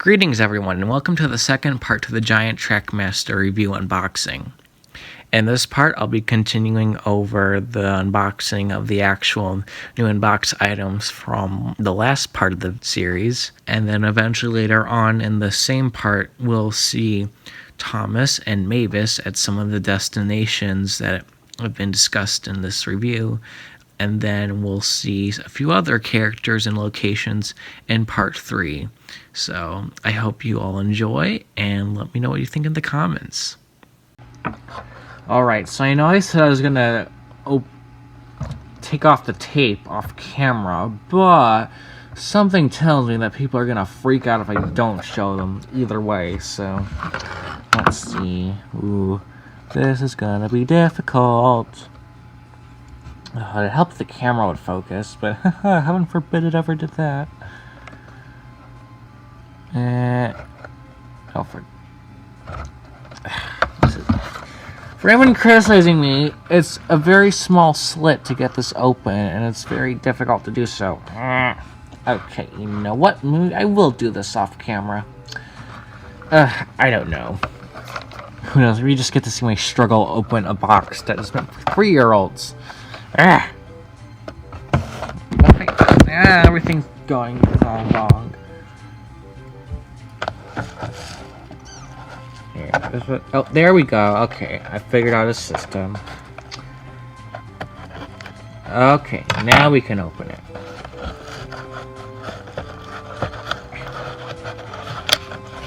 Greetings everyone, and welcome to the second part to the giant Trackmaster review unboxing. In this part, I'll be continuing over the unboxing of the actual new unboxed items from the last part of the series, and then eventually later on in the same part, we'll see Thomas and Mavis at some of the destinations that have been discussed in this review, and then we'll see a few other characters and locations in part 3. So I hope you all enjoy, and let me know what you think in the comments. Alright, so I know I said I was gonna take off the tape off camera, but something tells me that people are gonna freak out if I don't show them either way, so let's see. Ooh, this is gonna be difficult. It helped the camera would focus, but heaven forbid it ever did that. For anyone criticizing me, it's a very small slit to get this open, and it's very difficult to do so. Okay, you know what? I will do this off camera. I don't know. Who knows? We just get to see my struggle open a box that is meant for 3-year-olds. Okay. Everything's going all wrong. Here, oh, there we go. Okay, I figured out a system. Okay, now we can open it.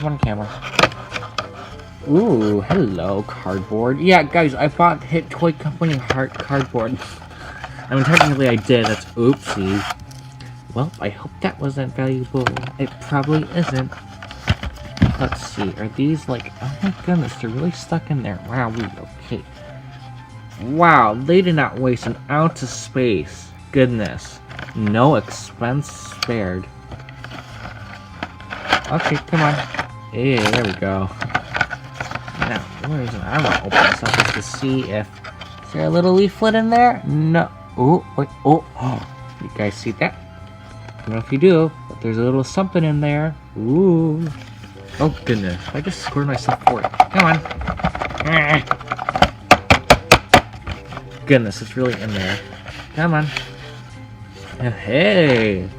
One camera. Ooh, hello, cardboard. Yeah, guys, I bought Hit Toy Company cardboard. I mean, technically I did. That's oopsie. Well, I hope that wasn't valuable. It probably isn't. Let's see. Are these like... Oh my goodness, they're really stuck in there. Wow, okay. Wow, they did not waste an ounce of space. Goodness. No expense spared. Okay, come on. Yeah, there we go. Now, the reason I want to open this up is to see if... Is there a little leaflet in there? No. Oh, wait, oh, you guys see that? I don't know if you do, but there's a little something in there. Ooh. Oh, goodness. I just scored myself for it. Come on. Goodness, it's really in there. Come on. Hey.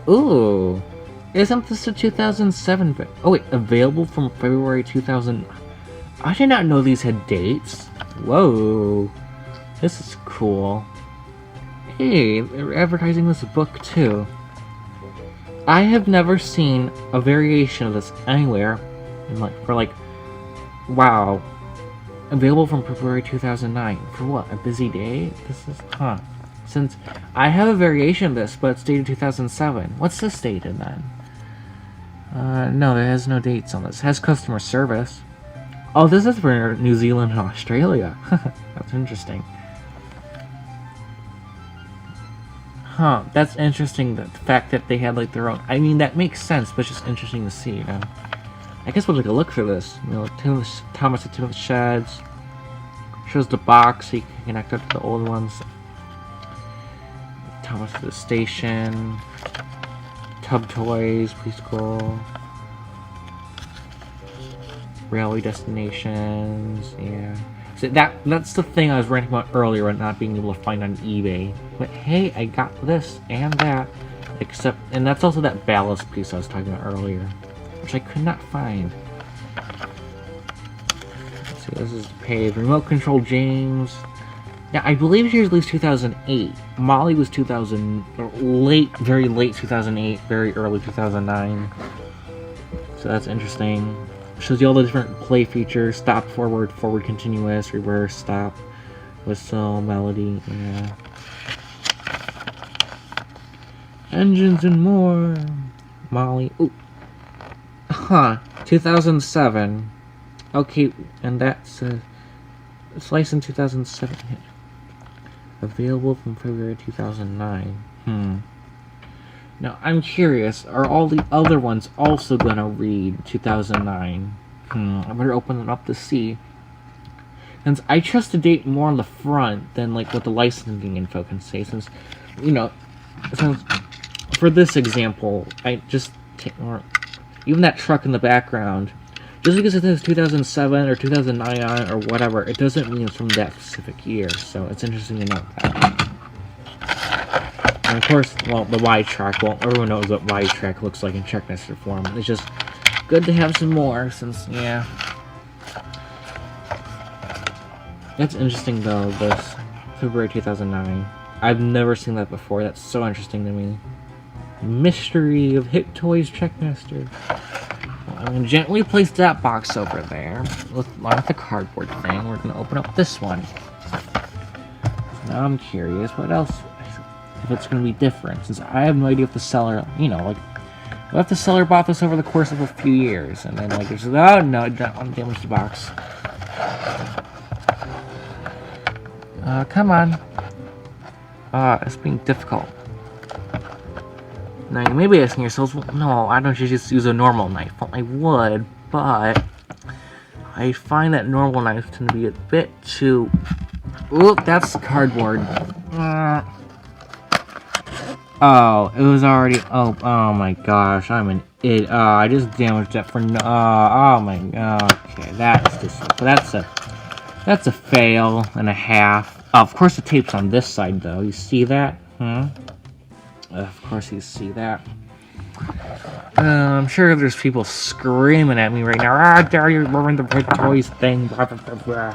Ooh. Isn't this a 2007? Oh, wait. Available from February 2000. I did not know these had dates. Whoa. This is cool. Hey, they're advertising this book too. I have never seen a variation of this anywhere. And wow. Available from February 2009. For what? A busy day? This is, Since I have a variation of this, but it's dated 2007. What's this dated then? No, it has no dates on this. It has customer service. Oh, this is for New Zealand and Australia. That's interesting. Huh, that's interesting, the fact that they had, like, their own... I mean, that makes sense, but it's just interesting to see, you know? I guess we'll take a look for this. You know, Thomas at Timothy Sheds. Shows the box, so you can connect up to the old ones. Thomas to the station. Tub Toys, preschool. Railway destinations, yeah. So that's the thing I was ranting about earlier and not being able to find on eBay. But hey, I got this and that. And that's also that ballast piece I was talking about earlier, which I could not find. Let's see, this is the page. Remote Control James. Now, I believe here's at least 2008. Molly was 2000, or very late 2008, very early 2009. So that's interesting. Shows you all the different play features: stop, forward, forward continuous, reverse, stop, whistle, melody, yeah. Engines and more. Molly. Ooh. 2007. Okay, and that's it's licensed 2007. Available from February 2009. Now, I'm curious, are all the other ones also gonna read 2009? I better open it up to see. Since I trust the date more on the front than, like, what the licensing info can say, since, you know, since for this example, I just Even that truck in the background. Just because it says 2007 or 2009 on it or whatever, it doesn't mean it's from that specific year. So it's interesting to note that. And of course, well, the Y track. Well, everyone knows what Y track looks like in Trackmaster form. It's just good to have some more since, yeah. That's interesting though, this February 2009. I've never seen that before. That's so interesting to me. Mystery of Hit Toys Trackmaster. Well, I'm going to gently place that box over there. Along with the cardboard thing, we're going to open up this one. Now I'm curious, what else? If it's going to be different, since I have no idea if the seller, you know, like, what if the seller bought this over the course of a few years, and then, like, there's, oh no, I don't want to damage the box. Come on. It's being difficult. Now, you may be asking yourselves, well, no, why don't you just use a normal knife? Well, I would, but I find that normal knives tend to be a bit too... Oop, that's cardboard. Oh, it was already... Oh my gosh, I'm an idiot. I just damaged that for no... oh my... okay, that's just... That's a fail and a half. Oh, of course the tape's on this side, though. You see that? Of course you see that. I'm sure there's people screaming at me right now. Ah, dare you ruin the Hit Toys thing. Blah, blah, blah, blah.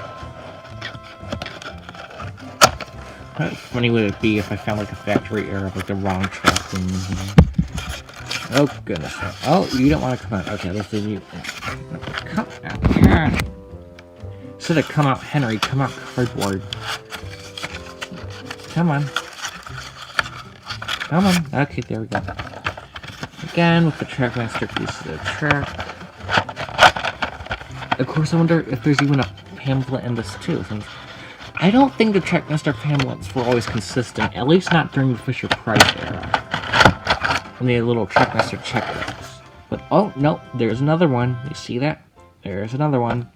How funny would it be if I found like a factory error of like the wrong track in here? Oh goodness. Oh, you don't want to come out. Okay, let's do you. Come out. Yeah. Instead of come out Henry, come out cardboard. Come on. Come on. Okay, there we go. Again, with the Trackmaster piece of the track. Of course, I wonder if there's even a pamphlet in this too. Since I don't think the Trackmaster pamphlets were always consistent, at least not during the Fisher-Price era. And the little Trackmaster checklists. But, oh, no, there's another one. You see that? There's another one.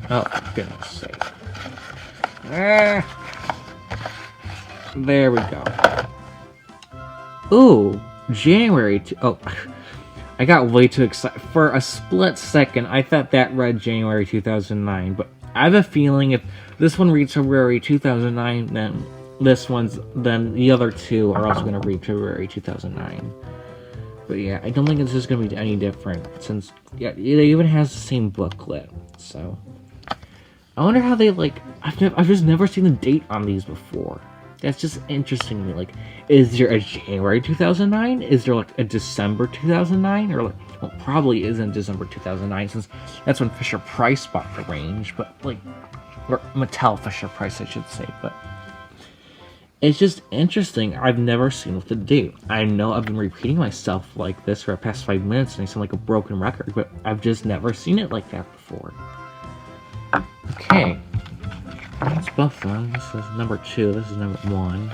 Oh, goodness sake. There we go. Ooh, January. Oh, I got way too excited. For a split second, I thought that read January 2009. But I have a feeling if this one reads February 2009, then then the other two are also going to read February 2009. But yeah, I don't think it's just going to be any different since yeah, it even has the same booklet. So I wonder how they like. I've just never seen the date on these before. That's just interesting to me. Like, is there a January 2009? Is there like a December 2009? Or like, well, probably isn't December 2009 since that's when Fisher-Price bought the range. But like, or Mattel Fisher-Price, I should say. But it's just interesting. I've never seen with the date. I know I've been repeating myself like this for the past 5 minutes, and I sound like a broken record. But I've just never seen it like that before. Okay. That's both of them. This is number 2. This is number 1.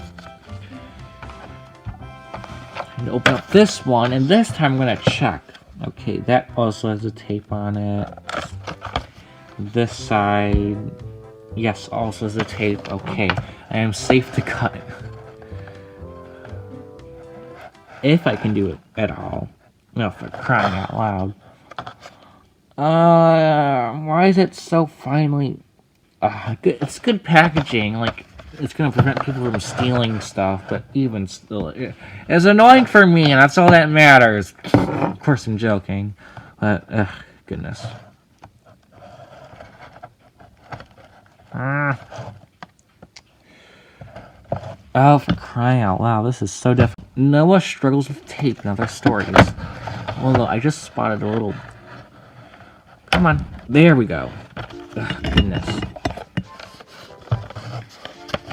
And open up this one, and this time I'm gonna check. Okay, that also has a tape on it. This side, yes, also has a tape. Okay, I am safe to cut it. If I can do it at all. No, for crying out loud. Why is it so finely... it's good packaging, like, it's gonna prevent people from stealing stuff, but even still, it's annoying for me, and that's all that matters. Of course I'm joking, but, goodness. Oh, for crying out loud, this is so difficult. Noah struggles with tape and other stories. Although, I just spotted a little... Come on, there we go. Ugh, goodness.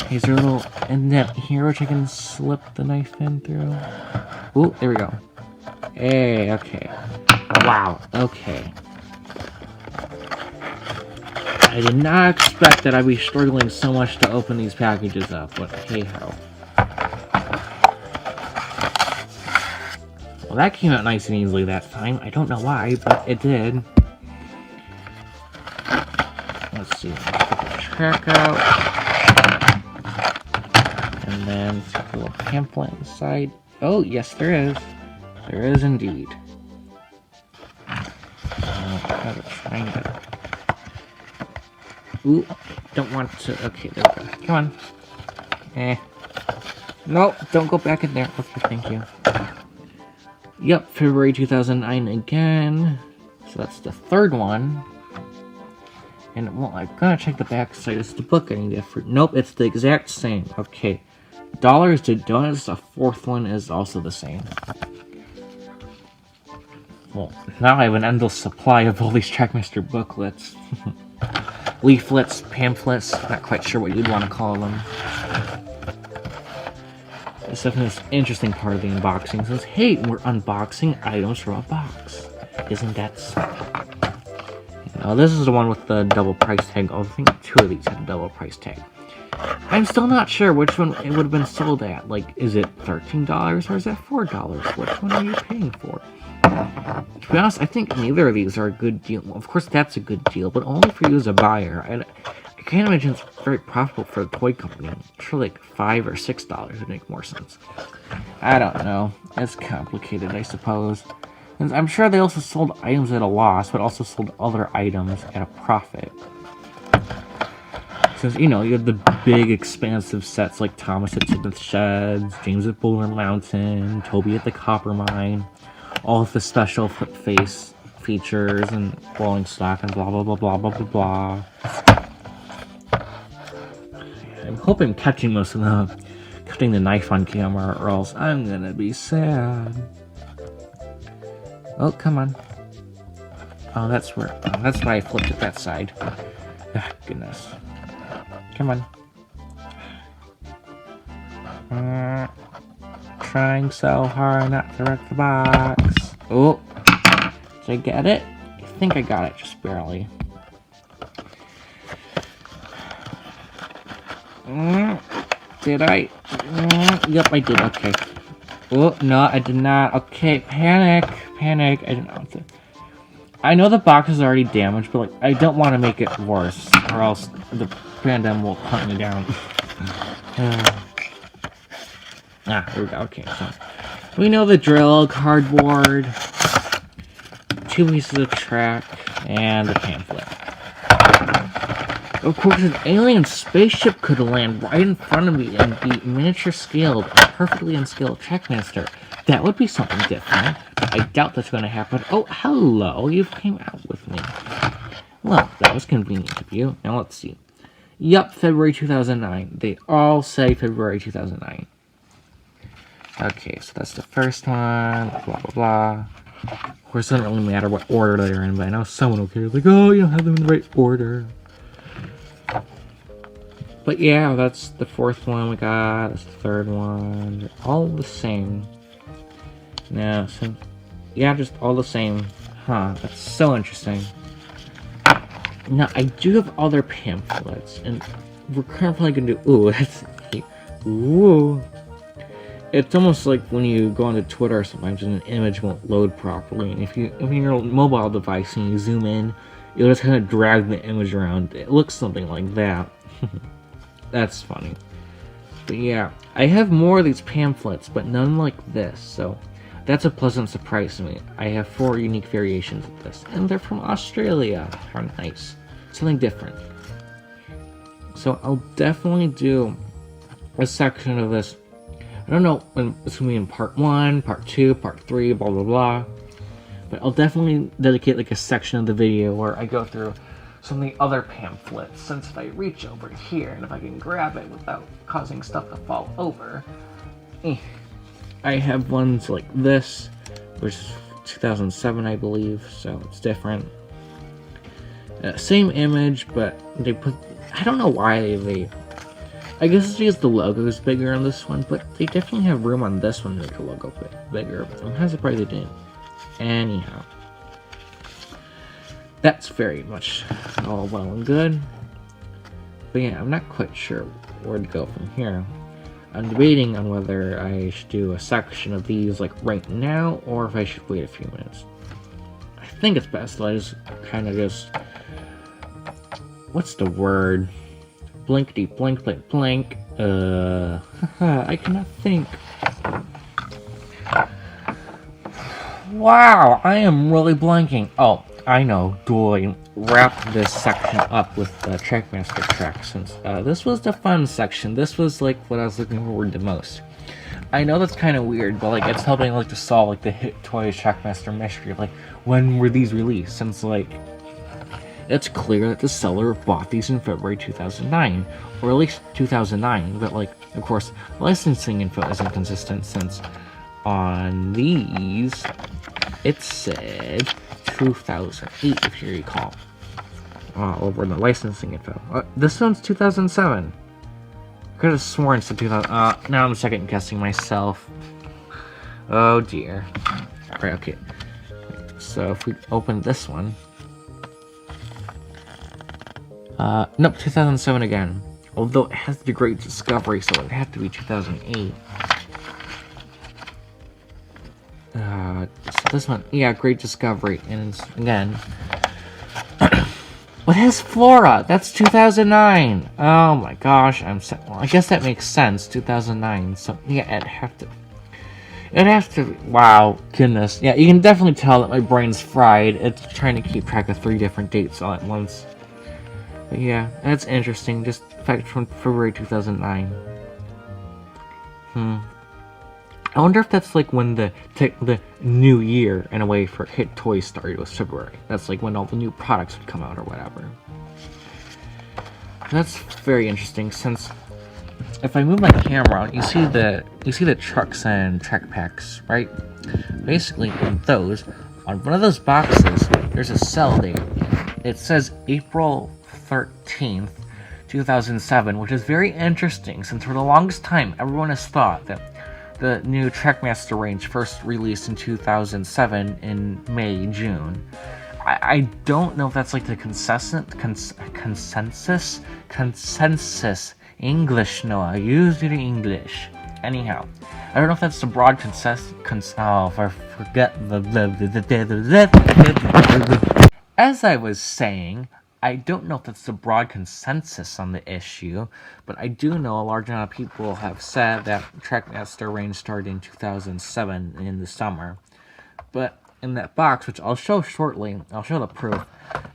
Is there a little indent here which I can slip the knife in through? Ooh, there we go. Hey, okay. Wow, okay. I did not expect that I'd be struggling so much to open these packages up, but hey-ho. Well, that came out nice and easily that time. I don't know why, but it did. Let's see. Let's get the track out. And And then it's got a little pamphlet inside. Oh, yes, there is. There is indeed. Gotta find it. Ooh, don't want to. Okay, there we go. Come on. No, don't go back in there. Okay, thank you. Yep, February 2009 again. So that's the third one. And, well, I'm gonna check the back side. Is the book any different? Nope, it's the exact same. Okay. Dollars to Donuts, the fourth one is also the same. Well, now I have an endless supply of all these Trackmaster booklets. Leaflets, pamphlets, not quite sure what you'd want to call them. It's definitely this interesting part of the unboxing. It says, hey, we're unboxing items from a box. Isn't that something? Now, this is the one with the double price tag. I think two of these had a double price tag. I'm still not sure which one it would have been sold at. Like, is it $13 or is it $4? Which one are you paying for? To be honest, I think neither of these are a good deal. Well, of course, that's a good deal, but only for you as a buyer. I can't imagine it's very profitable for the toy company. I'm sure like $5 or $6 would make more sense. I don't know. It's complicated, I suppose. And I'm sure they also sold items at a loss, but also sold other items at a profit. Since, you know, you have the big, expansive sets like Thomas at Smith Sheds, James at Boulder Mountain, Toby at the Copper Mine, all of the special flip face features and rolling stock and blah blah blah blah blah blah blah. I'm hoping catching most of them, cutting the knife on camera, or else I'm gonna be sad. Oh, come on. Oh, that's why I flipped it that side. Ah, goodness. Come on. Trying so hard not to wreck the box. Oh, did I get it? I think I got it, just barely. Did I? Yep, I did. Okay. Oh, no, I did not. Okay, panic. I didn't want to. I know the box is already damaged, but like, I don't want to make it worse, or else the pandem will hunt me down. Here we go. Okay, so we know the drill: cardboard, 2 pieces of track, and the pamphlet. Of course, an alien spaceship could land right in front of me and be miniature scaled, a perfectly unscaled Trackmaster. That would be something different. I doubt that's going to happen. Oh, hello, you came out with me. Well, that was convenient of you. Now let's see. Yup, February 2009. They all say February 2009. Okay, so that's the first one, blah, blah, blah. Of course, it doesn't really matter what order they're in, but I know someone will care. Like, oh, you don't have them in the right order. But yeah, that's the fourth one we got. That's the third one. They're all the same. Now, so, yeah, just all the same. Huh, that's so interesting. Now, I do have other pamphlets, and we're currently going to do... Ooh, that's... Ooh. It's almost like when you go onto Twitter sometimes and an image won't load properly, and if you're on your mobile device and you zoom in, you'll just kind of drag the image around. It looks something like that. That's funny. But yeah, I have more of these pamphlets, but none like this, so that's a pleasant surprise to me. I have 4 unique variations of this, and they're from Australia. How nice. Something different. So I'll definitely do a section of this. I don't know when it's going to be in part 1, part 2, part 3, blah blah blah. But I'll definitely dedicate like a section of the video where I go through some of the other pamphlets, since if I reach over here and if I can grab it without causing stuff to fall over. I have ones like this, which is 2007 I believe, so it's different. Same image, but they put, I don't know why they I guess it's because the logo is bigger on this one, but they definitely have room on this one to make the logo a bit bigger, but I'm kind of surprised they didn't. Anyhow. That's very much all well and good. But yeah, I'm not quite sure where to go from here. I'm debating on whether I should do a section of these like right now, or if I should wait a few minutes. I think it's best that I just kind of just... What's the word? Blinkety blink blink blink. I cannot think. Wow, I am really blanking. Oh, I know. Do I wrap this section up with the Trackmaster track, since this was the fun section. This was like what I was looking forward to most. I know that's kind of weird, but like it's helping like to solve like the Hit Toys Trackmaster mystery of like when were these released? Since like it's clear that the seller bought these in February 2009, or at least 2009. But like, of course, licensing info isn't consistent, since on these it said 2008, if you recall, over the licensing info. This one's 2007. I could have sworn it's 2000. Now I'm second guessing myself. Oh dear. Alright, okay. So if we open this one. Nope, 2007 again. Although it has the Great Discovery, so it had to be 2008. So this one, yeah, Great Discovery, and it's, again, what has Flora? That's 2009. Oh my gosh, well, I guess that makes sense. 2009. So yeah, it'd have to. Wow, goodness. Yeah, you can definitely tell that my brain's fried. It's trying to keep track of 3 different dates all at once. But yeah, that's interesting. Just fact from February 2009. I wonder if that's like when the new year, in a way, for Hit Toys started, was February. That's like when all the new products would come out or whatever. That's very interesting, since if I move my camera, you see the trucks and track packs, right? Basically, in those, on one of those boxes, there's a sell date. It says April 13th, 2007, which is very interesting, since for the longest time, everyone has thought that the new Trackmaster range first released in 2007 in May, June. I don't know if that's like the consensus English, Noah. Use your English. Anyhow, I don't know if that's the broad consensus. As I was saying, I don't know if that's the broad consensus on the issue, but I do know a large amount of people have said that Trackmaster range started in 2007 in the summer. But in that box, which I'll show shortly, I'll show the proof,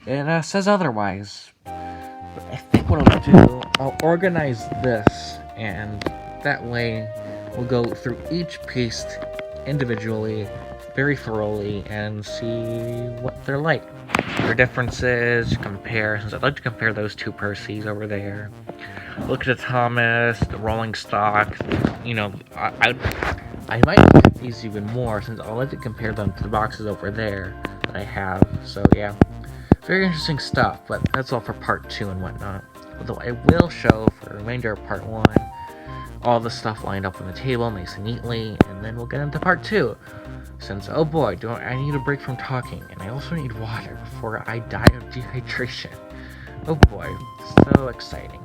it says otherwise. But I think what I'll do, I'll organize this, and that way we'll go through each piece individually, very thoroughly, and see what they're like. Their differences, comparisons. I'd like to compare those 2 Percys over there. Look at the Thomas, the rolling stock. You know, I might look at these even more, since I'd like to compare them to the boxes over there that I have. So yeah, very interesting stuff. But that's all for part 2 and whatnot. Although I will show for the remainder of part 1 all the stuff lined up on the table nice and neatly, and then we'll get into part 2. Since, oh boy, I need a break from talking, and I also need water before I die of dehydration. Oh boy, so exciting.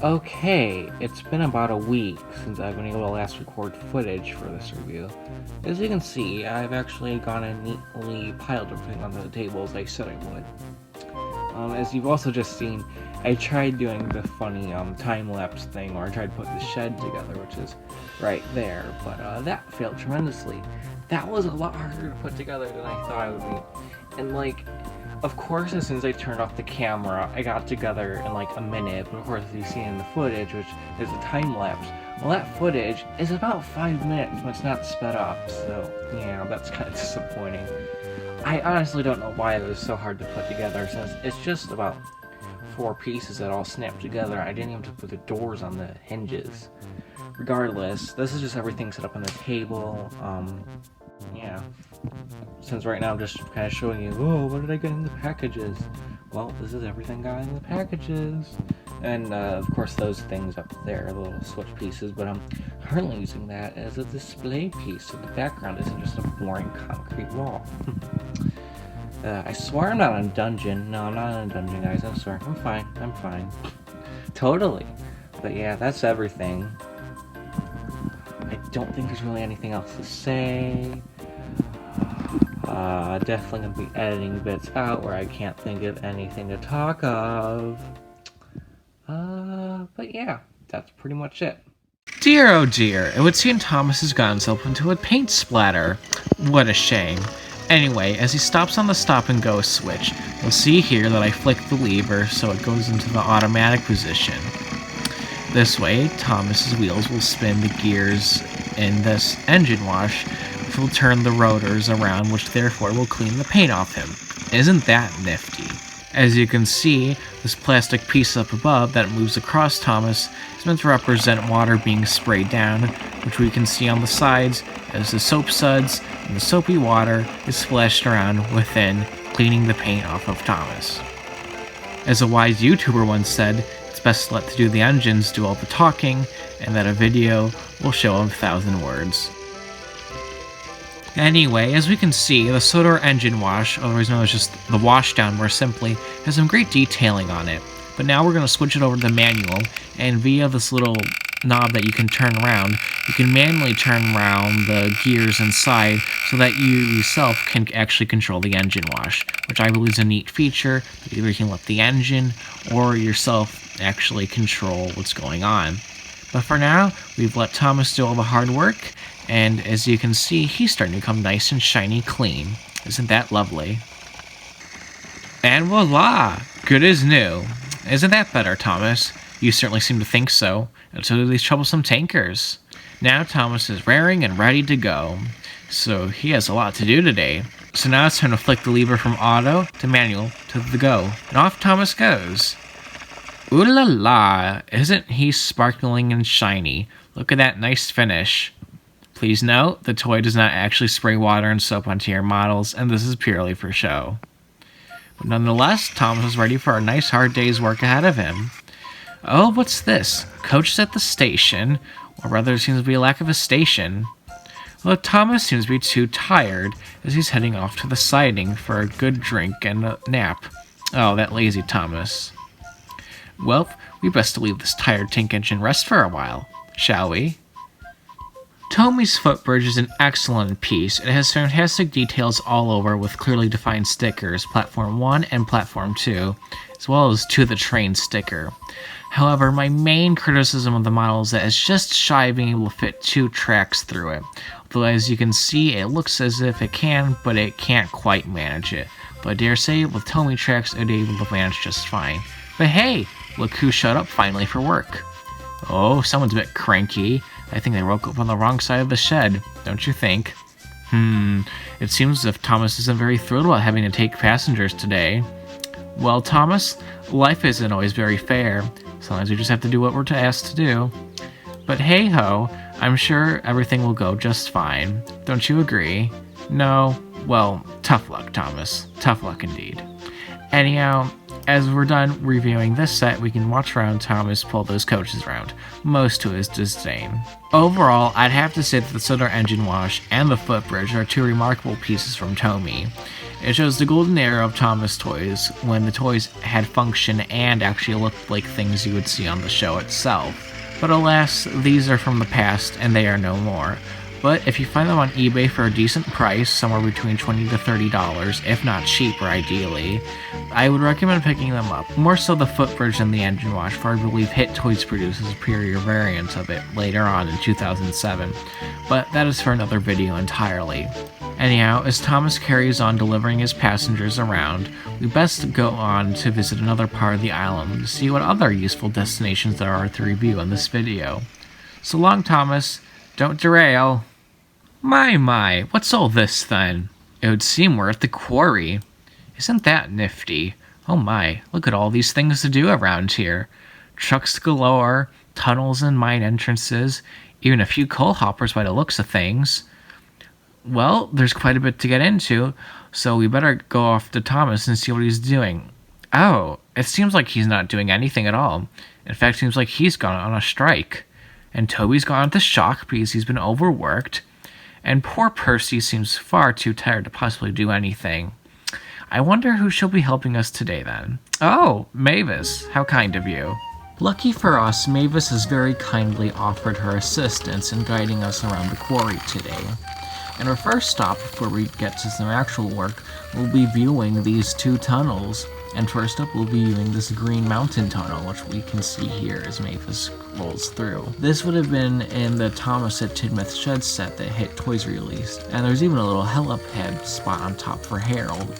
Okay, it's been about a week since I've been able to last record footage for this review. As you can see, I've actually gone and neatly piled everything onto the table as I said I would. As you've also just seen, I tried doing the funny time-lapse thing where I tried to put the shed together, which is right there, but that failed tremendously. That was a lot harder to put together than I thought it would be. And like, Of course, as soon as I turned off the camera, I got together in like a minute, but of course, as you see in the footage, which is a time lapse, well, that footage is about 5 minutes when it's not sped up, so yeah, that's kind of disappointing. I honestly don't know why it was so hard to put together, since it's just about 4 pieces that all snap together. I didn't even have to put the doors on the hinges. Regardless, this is just everything set up on the table. Yeah. Since right now I'm just kind of showing you, oh, what did I get in the packages? Well, this is everything got in the packages. And, of course, those things up there are little switch pieces, but I'm currently using that as a display piece, so the background isn't just a boring concrete wall. I swear I'm not in a dungeon. No, I'm not in a dungeon, guys. I swear. I'm fine. I'm fine. Totally. But yeah, that's everything. I don't think there's really anything else to say. Definitely gonna be editing bits out where I can't think of anything to talk of. But yeah, that's pretty much it. Dear oh dear, it would seem Thomas has gotten himself into a paint splatter. What a shame. Anyway, as he stops on the stop and go switch, you'll see here that I flick the lever so it goes into the automatic position. This way, Thomas's wheels will spin the gears in this engine wash, which will turn the rotors around, which therefore will clean the paint off him. Isn't that nifty? As you can see, this plastic piece up above that moves across Thomas is meant to represent water being sprayed down, which we can see on the sides as the soap suds and the soapy water is splashed around within, cleaning the paint off of Thomas. As a wise YouTuber once said, it's best to let the engines do all the talking, and that a video will show 1,000 words. Anyway, as we can see, the Sodor engine wash, otherwise known as just the washdown more simply, has some great detailing on it. But now we're going to switch it over to the manual, and via this little knob that you can turn around, you can manually turn around the gears inside so that you yourself can actually control the engine wash, which I believe is a neat feature. Either you can let the engine or yourself actually control what's going on. But for now, we've let Thomas do all the hard work, and as you can see, he's starting to become nice and shiny clean. Isn't that lovely? And voila! Good as new. Isn't that better, Thomas? You certainly seem to think so, and so do these troublesome tankers. Now Thomas is raring and ready to go, so he has a lot to do today. So now it's time to flick the lever from auto to manual to the go, and off Thomas goes. Ooh la la! Isn't he sparkling and shiny? Look at that nice finish. Please note, the toy does not actually spray water and soap onto your models, and this is purely for show. But nonetheless, Thomas is ready for a nice hard day's work ahead of him. Oh, what's this? Coach at the station, or rather it seems to be a lack of a station. Well, Thomas seems to be too tired, as he's heading off to the siding for a good drink and a nap. Oh, that lazy Thomas. Well, we best leave this tired tank engine rest for a while, shall we? Tommy's footbridge is an excellent piece. It has fantastic details all over with clearly defined stickers, Platform 1 and Platform 2, as well as To the Train sticker. However, my main criticism of the model is that it's just shy of being able to fit 2 tracks through it. Although as you can see, it looks as if it can, but it can't quite manage it. But I dare say, with Tommy tracks, it would be able to manage just fine. But hey, look who showed up finally for work. Oh, someone's a bit cranky. I think they woke up on the wrong side of the shed, don't you think? It seems as if Thomas isn't very thrilled about having to take passengers today. Well, Thomas, life isn't always very fair. Sometimes we just have to do what we're asked to do. But hey-ho, I'm sure everything will go just fine. Don't you agree? No? Well, tough luck, Thomas. Tough luck indeed. Anyhow, as we're done reviewing this set, we can watch around Thomas pull those coaches around, most to his disdain. Overall, I'd have to say that the Sodor engine wash and the footbridge are 2 remarkable pieces from Tomy. It shows the golden era of Thomas toys, when the toys had function and actually looked like things you would see on the show itself. But alas, these are from the past and they are no more. But if you find them on eBay for a decent price, somewhere between $20 to $30, if not cheaper ideally, I would recommend picking them up. More so the footbridge than the engine wash, for I believe Hit Toys produced a superior variant of it later on in 2007. But that is for another video entirely. Anyhow, as Thomas carries on delivering his passengers around, we best go on to visit another part of the island to see what other useful destinations there are to review in this video. So long, Thomas. Don't derail. My, what's all this then? It would seem we're at the quarry. Isn't that nifty? Oh my, look at all these things to do around here. Trucks galore, tunnels and mine entrances, even a few coal hoppers by the looks of things. Well, there's quite a bit to get into, so we better go off to Thomas and see what he's doing. Oh, it seems like he's not doing anything at all. In fact, it seems like he's gone on a strike. And Toby's gone into shock because he's been overworked. And poor Percy seems far too tired to possibly do anything. I wonder who she'll be helping us today then. Oh, Mavis, how kind of you. Lucky for us, Mavis has very kindly offered her assistance in guiding us around the quarry today. And our first stop before we get to some actual work, we'll be viewing these two tunnels. And first up, we'll be viewing this Green Mountain Tunnel, which we can see here as Mavis rolls through. This would have been in the Thomas at Tidmouth Shed set that Hit Toys released, and there's even a little helipad spot on top for Harold.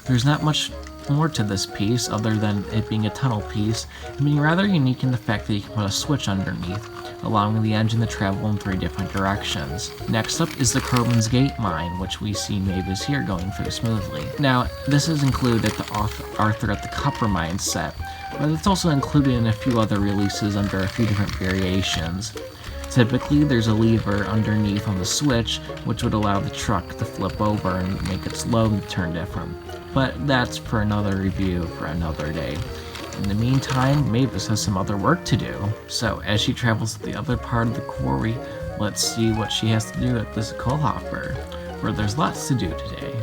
There's not much more to this piece other than it being a tunnel piece, and being rather unique in the fact that you can put a switch underneath, allowing the engine to travel in 3 different directions. Next up is the Crowman's Gate mine, which we see Mavis here going through smoothly. Now, this is included at the Arthur at the Copper Mine set, but it's also included in a few other releases under a few different variations. Typically, there's a lever underneath on the switch, which would allow the truck to flip over and make its load turn different. But that's for another review for another day. In the meantime, Mavis has some other work to do, so as she travels to the other part of the quarry, let's see what she has to do at this coal hopper, where there's lots to do today.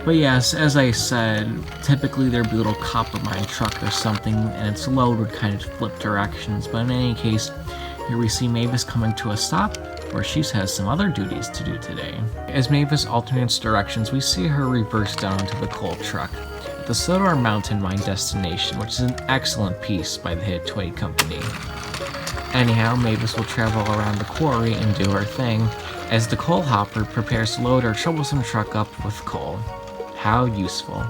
But yes, as I said, typically there'd be a little copper mine truck or something, and its load would kind of flip directions, but in any case, here we see Mavis coming to a stop, where she has some other duties to do today. As Mavis alternates directions, we see her reverse down into the coal truck, the Sodor Mountain Mine destination, which is an excellent piece by the Hit Toy Company. Anyhow, Mavis will travel around the quarry and do her thing, as the coal hopper prepares to load our troublesome truck up with coal. How useful.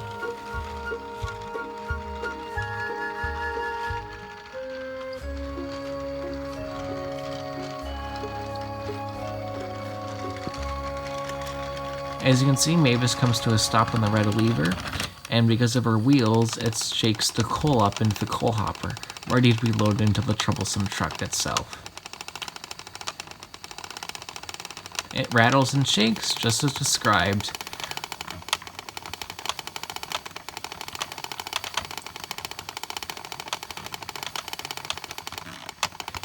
As you can see, Mavis comes to a stop on the red lever, and because of her wheels, it shakes the coal up into the coal hopper, ready to be loaded into the troublesome truck itself. It rattles and shakes, just as described.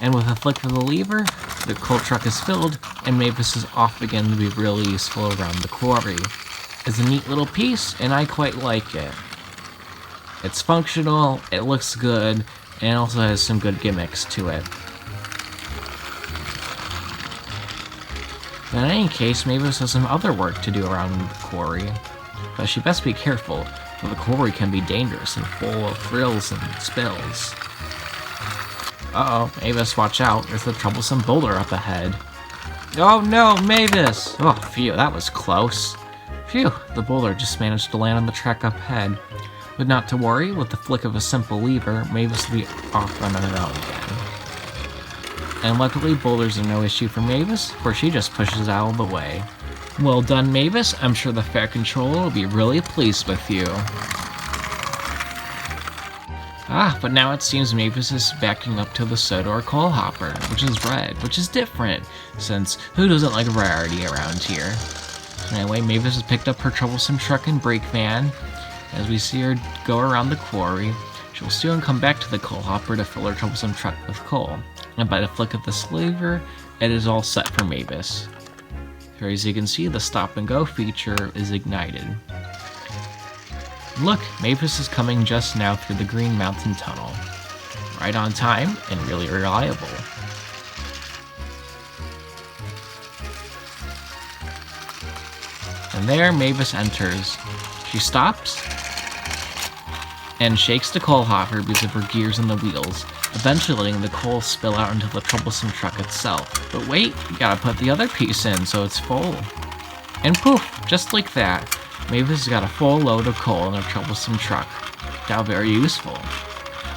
And with a flick of the lever, the coal truck is filled, and Mavis is off again to be really useful around the quarry. It's a neat little piece, and I quite like it. It's functional, it looks good, and it also has some good gimmicks to it. But in any case, Mavis has some other work to do around the quarry, but she best be careful, for the quarry can be dangerous and full of thrills and spills. Uh-oh, Mavis, watch out. There's a troublesome boulder up ahead. Oh no, Mavis! Oh, phew, that was close. Phew, the boulder just managed to land on the track up ahead. But not to worry, with the flick of a simple lever, Mavis will be off running it out again. And luckily, boulders are no issue for Mavis, for she just pushes out of the way. Well done, Mavis. I'm sure the Fair Controller will be really pleased with you. But now it seems Mavis is backing up to the Sodor coal hopper, which is red, which is different, since who doesn't like variety around here? Anyway, Mavis has picked up her troublesome truck and brake van. As we see her go around the quarry, she'll soon come back to the coal hopper to fill her troublesome truck with coal. And by the flick of this lever, it is all set for Mavis. Here, as you can see, the stop and go feature is ignited. Look, Mavis is coming just now through the Green Mountain Tunnel. Right on time and really reliable. And there Mavis enters. She stops and shakes the coal hopper because of her gears and the wheels, eventually letting the coal spill out into the troublesome truck itself. But wait, you gotta put the other piece in so it's full. And poof, just like that, Mavis has got a full load of coal in her troublesome truck. Now very useful.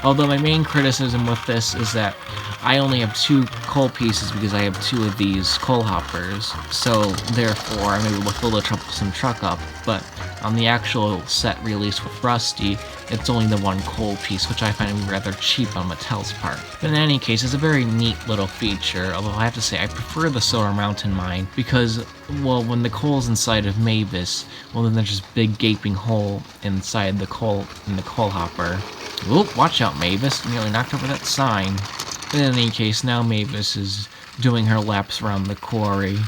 Although my main criticism with this is that I only have 2 coal pieces because I have 2 of these coal hoppers, so therefore I'm able to fill the troublesome truck up, but on the actual set release with Rusty, it's only the 1 coal piece, which I find rather cheap on Mattel's part. But in any case, it's a very neat little feature, although I have to say I prefer the Solar Mountain mine because, well, when the coal's inside of Mavis, well then there's this big gaping hole inside the coal in the coal hopper. Oop, watch out, Mavis. You nearly knocked over that sign. But in any case, now Mavis is doing her laps around the quarry.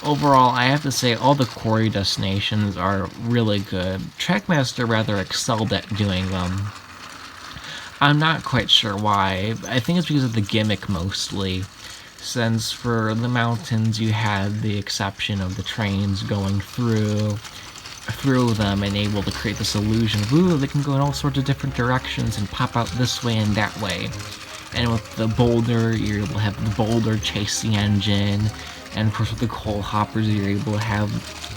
Overall, I have to say all the quarry destinations are really good. Trackmaster rather excelled at doing them. I'm not quite sure why. I think it's because of the gimmick mostly. Since for the mountains you had the exception of the trains going through them and able to create this illusion of, ooh, they can go in all sorts of different directions and pop out this way and that way. And with the boulder, you're able to have the boulder chase the engine. And of course with the coal hoppers, you're able to have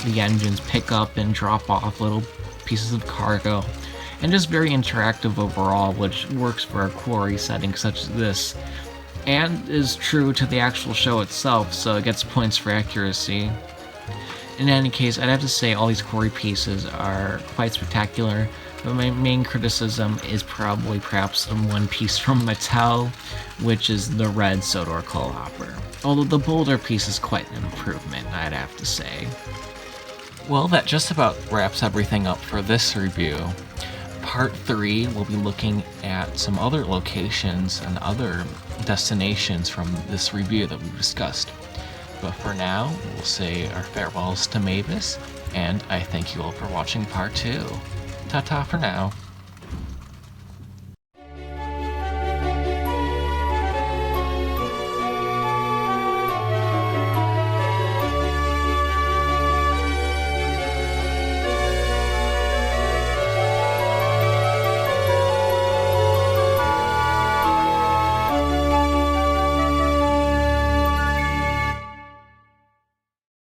the engines pick up and drop off little pieces of cargo. And just very interactive overall, which works for a quarry setting such as this. And is true to the actual show itself, so it gets points for accuracy. In any case, I'd have to say all these quarry pieces are quite spectacular, but my main criticism is perhaps the 1 piece from Mattel, which is the red Sodor coal hopper. Although the boulder piece is quite an improvement, I'd have to say. Well, that just about wraps everything up for this review. Part 3, we'll be looking at some other locations and other destinations from this review that we've discussed. But for now, we'll say our farewells to Mavis, and I thank you all for watching part 2. Ta-ta for now.